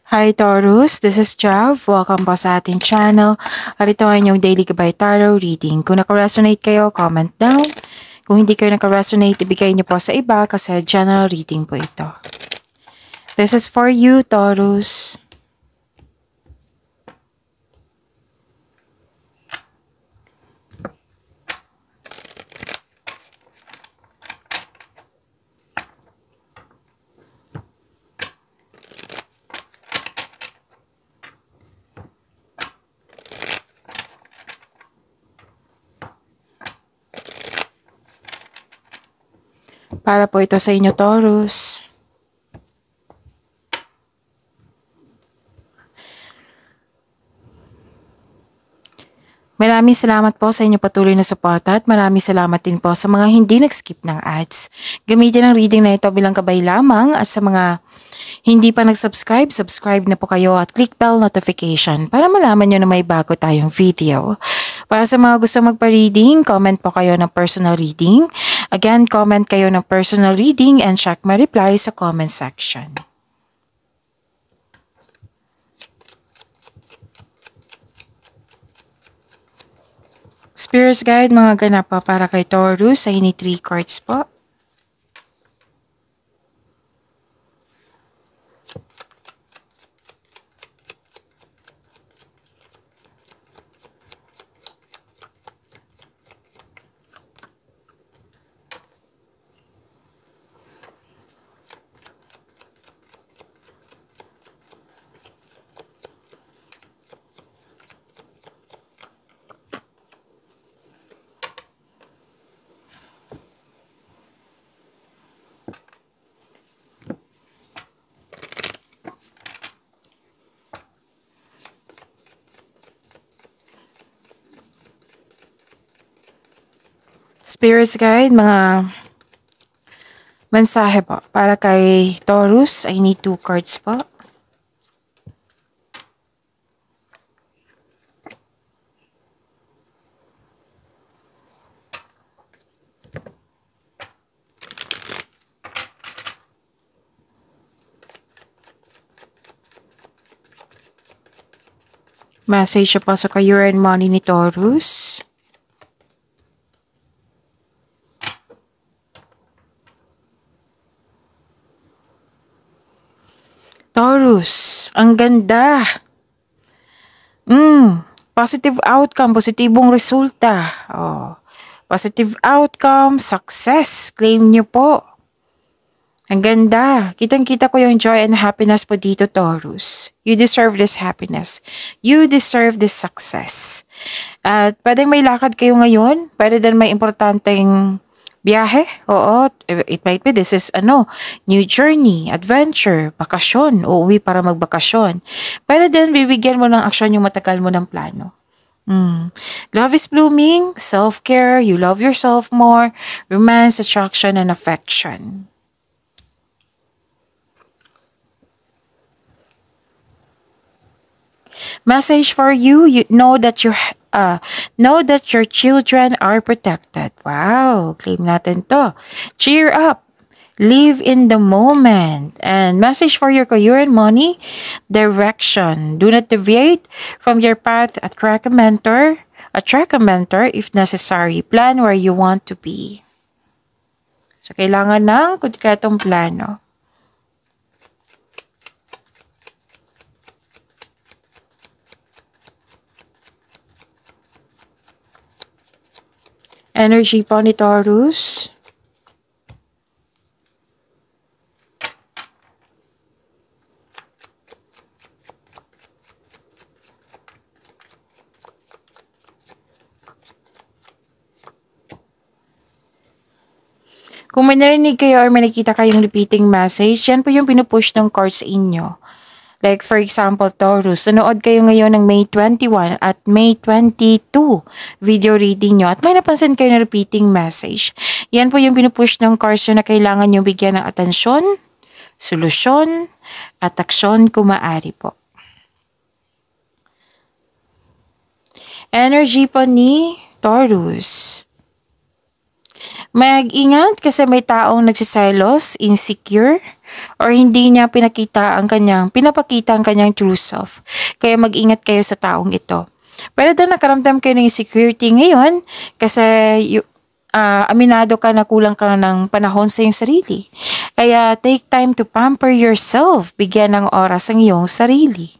Hi Taurus, this is Jav. Welcome po sa ating channel. At ito ang inyong daily gabay tarot reading. Kung naka-resonate kayo, comment down. Kung hindi kayo naka-resonate, ibigay niyo po sa iba kasi general reading po ito. This is for you, Taurus. Para po ito sa inyo, Taurus. Maraming salamat po sa inyo patuloy na suporta at maraming salamat din po sa mga hindi nag-skip ng ads. Gamitin ang reading na ito bilang gabay lamang at sa mga hindi pa nag-subscribe, subscribe na po kayo at click bell notification para malaman nyo na may bago tayong video. Para sa mga gusto magpa-reading, comment po kayo ng personal reading. Again, comment kayo ng personal reading and check my reply sa comment section. Spirits Guide, mga ganap pa para kay Taurus, I need 3 cards po. Spirits Guide, mga mensahe po para kay Taurus, I need 2 cards po. Message po sa career and money ni Taurus. Taurus, ang ganda. Positive outcome, positibong resulta. Positive outcome, success. Claim nyo po. Ang ganda. Kitang-kita ko yung joy and happiness po dito, Taurus. You deserve this happiness. You deserve this success. At pwedeng may lakad kayo ngayon. Pwede din may importanteng biyahe. Oo, it might be this is new journey, adventure, bakasyon, uuwi para magbakasyon. Pwede din bibigyan mo ng aksyon yung matagal mo ng plano. Love is blooming, self-care, you love yourself more, romance, attraction, and affection. Message for you, know that your children are protected. Wow, claim natin to. Cheer up. Live in the moment. And message for your career and money, direction. Do not deviate from your path. Attract a mentor if necessary. Plan where you want to be. So, kailangan ng konkretong plano. Energy po ni Taurus. Kung may narinig kayo or may nakita kayong repeating message, yan po yung pinupush ng cards sa inyo. Like for example, Taurus, nanood kayo ngayon ng May 21 at May 22 video reading nyo at may napansin kayo na repeating message. Yan po yung pinupush ng cards na kailangan nyo bigyan ng atensyon, solusyon, at aksyon kung maaari po. Energy po ni Taurus. Mag-ingat kasi may taong nagsiselos, insecure, or hindi niya pinapakita ang kanyang true self. Kaya mag-ingat kayo sa taong ito. Pero dahil nakaramdam kayo ng insecurity ngayon, kasi aminado ka na kulang ka ng panahon sa iyong sarili. Kaya take time to pamper yourself. Bigyan ng oras ang iyong sarili.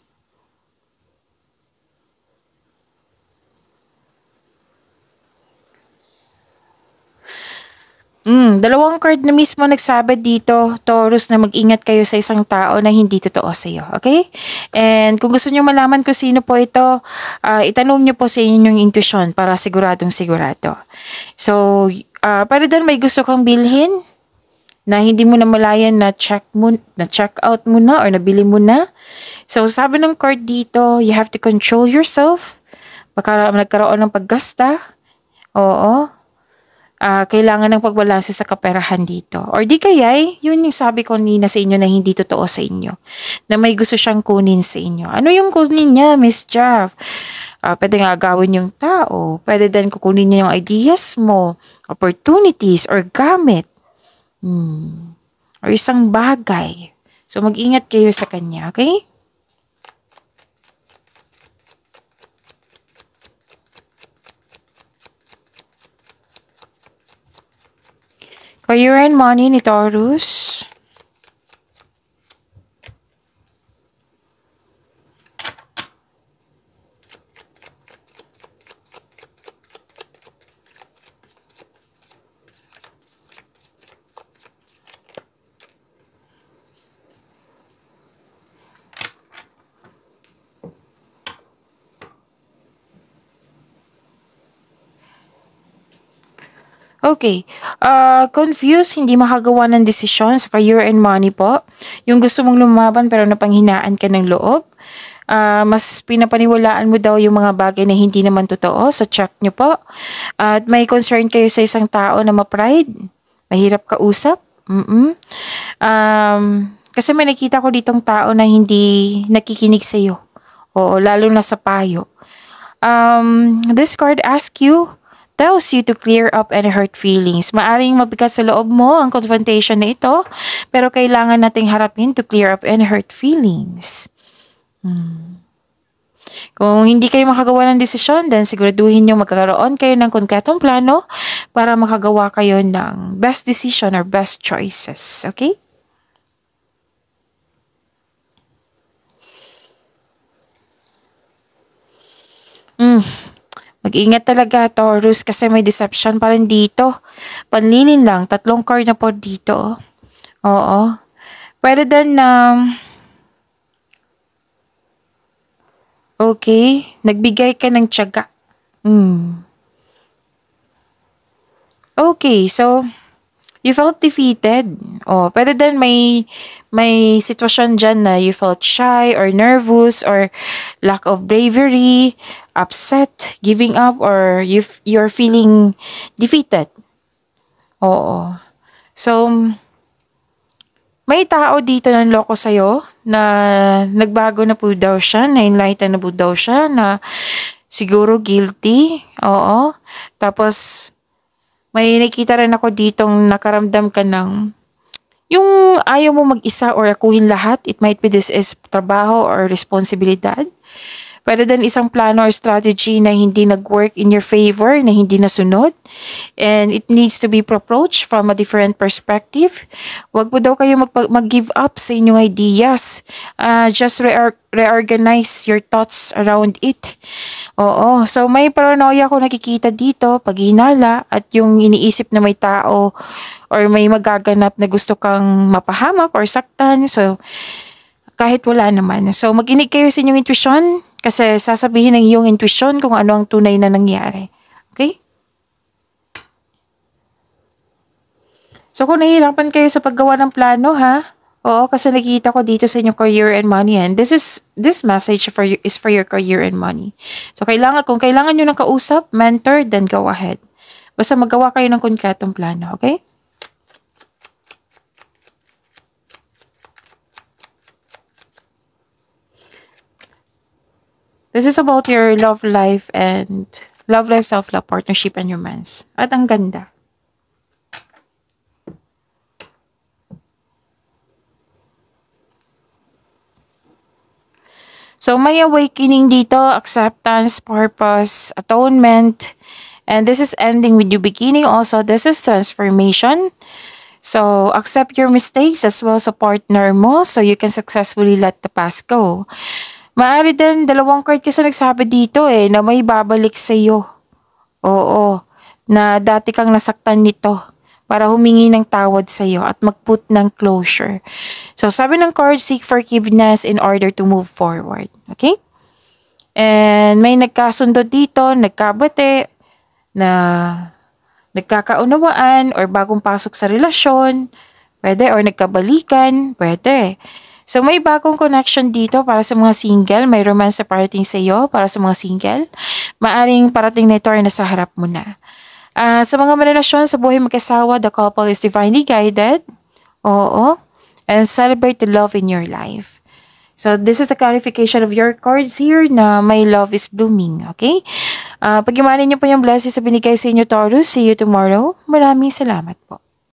Dalawang card na mismo nagsabi dito, Taurus, na mag-ingat kayo sa isang tao na hindi totoo sa iyo. Okay? And kung gusto niyo malaman kung sino po ito, itanong niyo po sa inyong intuition para siguradong sigurado. So, para din may gusto kang bilhin na hindi mo na malayan na check out mo na or nabili mo na. So, sabi ng card dito, you have to control yourself. Baka nagkaroon ng paggasta. Oo. Kailangan ng pagbalanse sa kaperahan dito. Or di kaya, yun yung sabi ko nina sa inyo na hindi totoo sa inyo. Na may gusto siyang kunin sa inyo. Ano yung kunin niya, Miss Jav? Pwede nga agawin yung tao. Pwede din kukunin niya yung ideas mo, opportunities, or gamit. Or isang bagay. So mag-ingat kayo sa kanya, okay? Career and money ni Taurus. Okay. Confused, hindi makagawa ng desisyon sa career and money po. Yung gusto mong lumaban pero napanghinaan ka ng loob. Mas pinapaniwalaan mo daw yung mga bagay na hindi naman totoo. So, check nyo po. At may concern kayo sa isang tao na ma-pride. Mahirap kausap. Kasi may nakita ko ditong tao na hindi nakikinig sa iyo. Oo, lalo na sa payo. This card tells you to clear up any hurt feelings. Maaring mabigat sa loob mo ang confrontation na ito, pero kailangan nating harapin to clear up any hurt feelings. Kung hindi kayo makagawa ng desisyon, then siguraduhin nyo magkakaroon kayo ng konkretong plano para makagawa kayo ng best decision or best choices. Okay? Mag-ingat talaga, Taurus, kasi may deception pa rin dito. Panlilin lang, 3 card na po dito. Oo. Pwede din na, okay, nagbigay ka ng tiyaga. Okay, so, you felt defeated. Pwede din may sitwasyon dyan na you felt shy or nervous or lack of bravery, upset, giving up, or you're feeling defeated. Oo. So, may tao dito ng loko sa'yo na nagbago na po daw siya, na-enlighten na po daw siya, na siguro guilty. Oo. Tapos, may nakita rin ako ditong nakaramdam ka ng yung ayaw mo mag-isa or akuhin lahat. It might be this is trabaho or responsibilidad. Pwede din isang plano or strategy na hindi nag-work in your favor, na hindi nasunod. And it needs to be approached from a different perspective. Huwag po daw kayo mag-give up sa inyong ideas. Just reorganize your thoughts around it. Oo. So may paranoia ko nakikita dito, paghinala, at yung iniisip na may tao or may magaganap na gusto kang mapahamak or saktan. So, kahit wala naman. So, mag-inig kayo sa inyong intuition kasi sasabihin ng iyong intuition kung ano ang tunay na nangyari. Okay? So, kung nahihirapan kayo sa paggawa ng plano, ha? Oo, kasi nakikita ko dito sa inyong career and money. And this message for you is for your career and money. So, kung kailangan nyo ng kausap, mentor, then go ahead. Basta magawa kayo ng konkretong plano, okay? This is about your love life, self-love, partnership, and romance. At ang ganda. So may awakening dito, acceptance, purpose, atonement, and this is ending with new beginning also. This is transformation. So accept your mistakes as well sa partner mo so you can successfully let the past go. Maaari din, dalawang card kasi nagsabi dito na may babalik sa iyo. Oo, na dati kang nasaktan nito para humingi ng tawad sa iyo at mag-put ng closure. So sabi ng card, seek forgiveness in order to move forward. Okay? And may nagkasundo dito, nagkabate, na nagkakaunawaan or bagong pasok sa relasyon, pwede, or nagkabalikan, pwede. So may bagong connection dito para sa mga single, may romance na parating sa iyo para sa mga single. Maaring parating na ito or nasa harap mo na. Sa mga relasyon sa buhay mag-asawa, the couple is divinely guided. Oo. And celebrate the love in your life. So this is a clarification of your cards here na my love is blooming. Okay? Pag-imanin niyo po yung blessings sa binigay sa inyo, Taurus. See you tomorrow. Maraming salamat po.